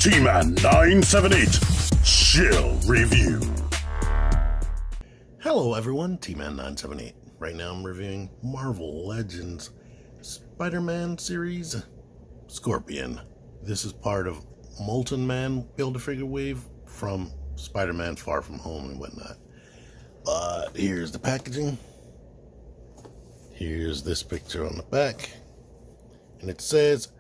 T-Man 978 Chill Review. Hello everyone, T-Man 978. Right now I'm reviewing Marvel Legends Spider-Man series Scorpion. This is part of Molton Man Build-A-Figure wave from Spider-Man Far From Home and whatnot. But here's the packaging. Here's this picture on the back. And it says,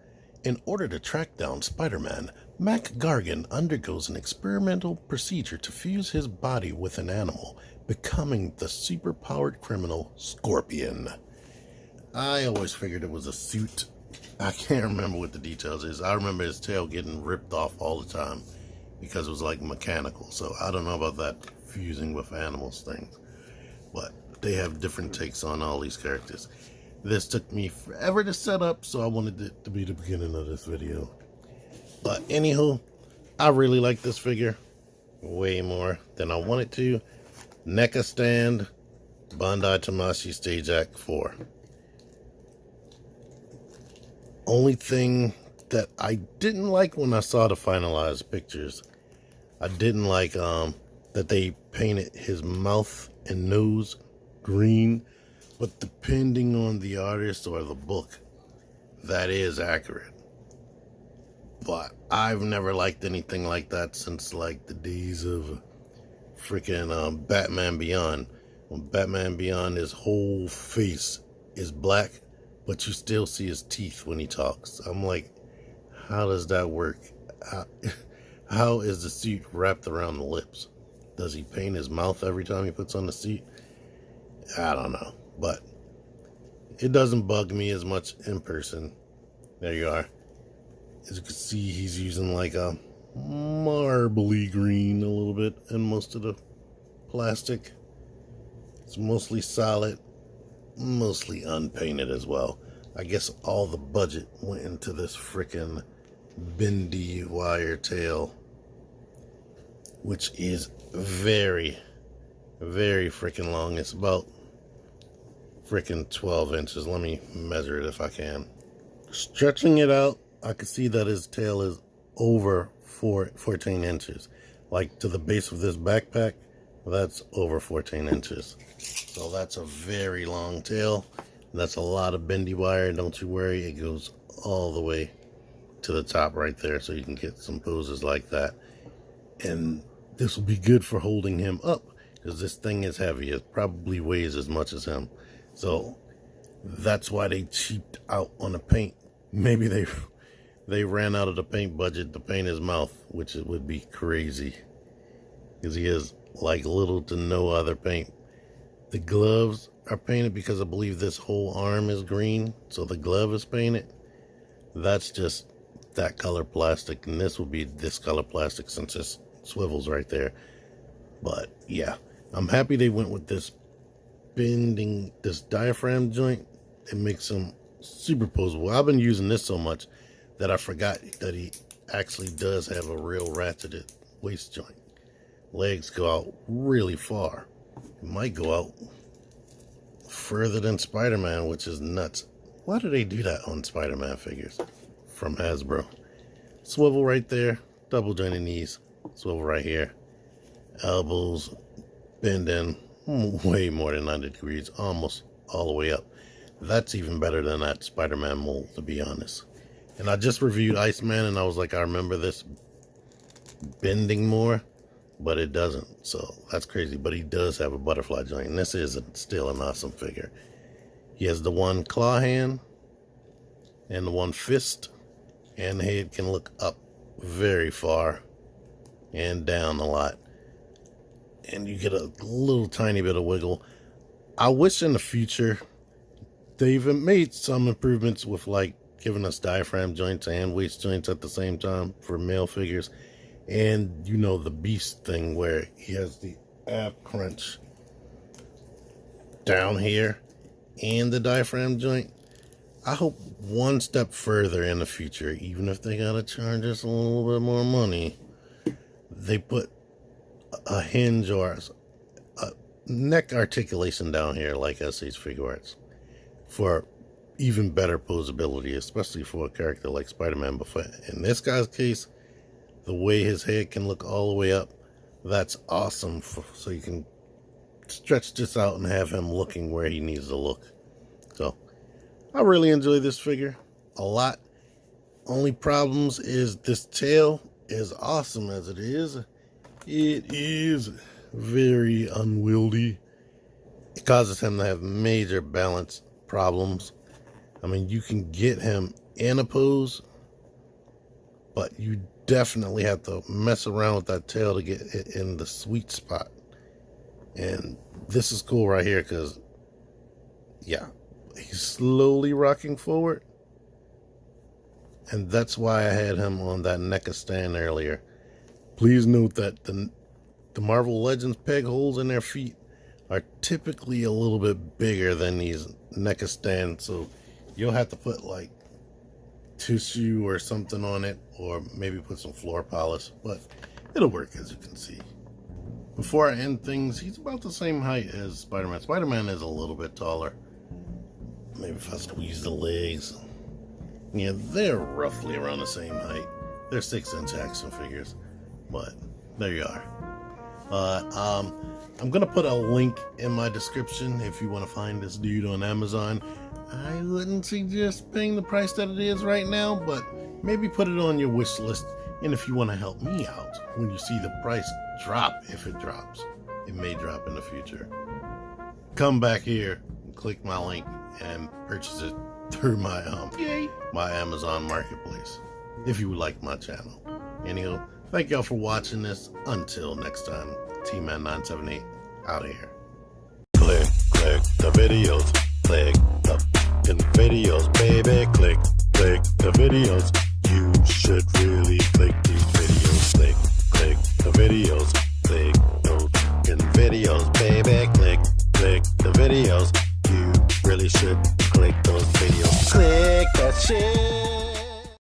in order to track down Spider-Man, Mac Gargan undergoes an experimental procedure to fuse his body with an animal, becoming the super-powered criminal Scorpion. I always figured it was a suit. I can't remember what the details is. I remember his tail getting ripped off all the time because it was like mechanical. So I don't know about that fusing with animals thing. But they have different takes on all these characters. This took me forever to set up, so I wanted it to be the beginning of this video. But anywho, I really like this figure way more than I wanted to. NECA stand, Bandai Tamashii Stage Act 4. Only thing that I didn't like when I saw the finalized pictures, I didn't like that they painted his mouth and nose green, but depending on the artist or the book, that is accurate. But I've never liked anything like that since like the days of freaking Batman Beyond. When Batman Beyond, his whole face is black, but you still see his teeth when he talks. I'm like, how does that work? How is the suit wrapped around the lips? Does he paint his mouth every time he puts on the suit? I don't know, but it doesn't bug me as much in person. There you are. As you can see, he's using like a marbly green a little bit in most of the plastic. It's mostly solid, mostly unpainted as well. I guess all the budget went into this frickin' bendy wire tail, which is very, very freaking long. It's about freaking 12 inches. Let me measure it if I can. Stretching it out, I can see that his tail is over 14 inches. Like to the base of this backpack, that's over 14 inches. So that's a very long tail. That's a lot of bendy wire. Don't you worry, it goes all the way to the top right there, so you can get some poses like that. And this will be good for holding him up, because this thing is heavy. It probably weighs as much as him. So that's why they cheaped out on the paint. Maybe they ran out of the paint budget to paint his mouth, which it would be crazy, because he has like little to no other paint. The gloves are painted because I believe this whole arm is green, so the glove is painted. That's just that color plastic, and this will be this color plastic since it swivels right there. But yeah, I'm happy they went with this bending, this diaphragm joint. It makes him super posable. I've been using this so much that I forgot that he actually does have a real ratcheted waist joint. Legs go out really far. It might go out further than Spider-Man, which is nuts. Why do they do that on Spider-Man figures from Hasbro? Swivel right there, double jointed knees, swivel right here. Elbows bend in way more than 90 degrees, almost all the way up. That's even better than that Spider-Man mold, to be honest. And I just reviewed Iceman, and I was like, I remember this bending more, but it doesn't. So that's crazy. But he does have a butterfly joint, and this is still an awesome figure. He has the one claw hand and the one fist, and the head can look up very far and down a lot. And you get a little tiny bit of wiggle. I wish in the future they've made some improvements with like giving us diaphragm joints and waist joints at the same time for male figures. And you know, the beast thing where he has the ab crunch down here and the diaphragm joint. I hope one step further in the future, even if they gotta charge us a little bit more money, they put a hinge or a neck articulation down here like SH Figure Arts for even better posability, especially for a character like Spider-Man. But in this guy's case, the way his head can look all the way up, that's awesome. So you can stretch this out and have him looking where he needs to look. So I really enjoy this figure a lot. Only problems is this tail, as awesome as it is very unwieldy. It causes him to have major balance problems. I mean, you can get him in a pose, but you definitely have to mess around with that tail to get it in the sweet spot. And this is cool right here because, yeah, he's slowly rocking forward. And that's why I had him on that NECA stand earlier. Please note that the Marvel Legends peg holes in their feet are typically a little bit bigger than these NECA stands. So you'll have to put like tissue or something on it, or maybe put some floor polish, but it'll work, as you can see. Before I end things, he's about the same height as Spider-Man. Spider-Man is a little bit taller. Maybe if I squeeze the legs. Yeah, they're roughly around the same height. They're 6-inch action figures, but there you are. I'm gonna put a link in my description if you want to find this dude on Amazon. I wouldn't suggest paying the price that it is right now, but maybe put it on your wish list. And if you want to help me out when you see the price drop, if it drops, it may drop in the future, come back here and click my link and purchase it through my my Amazon marketplace if you like my channel. Anyhow, thank y'all for watching this. Until next time, T-Man978 out of here. Click the videos, click the videos, baby, click the videos. You should really click these videos. Click the videos, click those videos, baby, click the videos. You really should click those videos. Click that shit.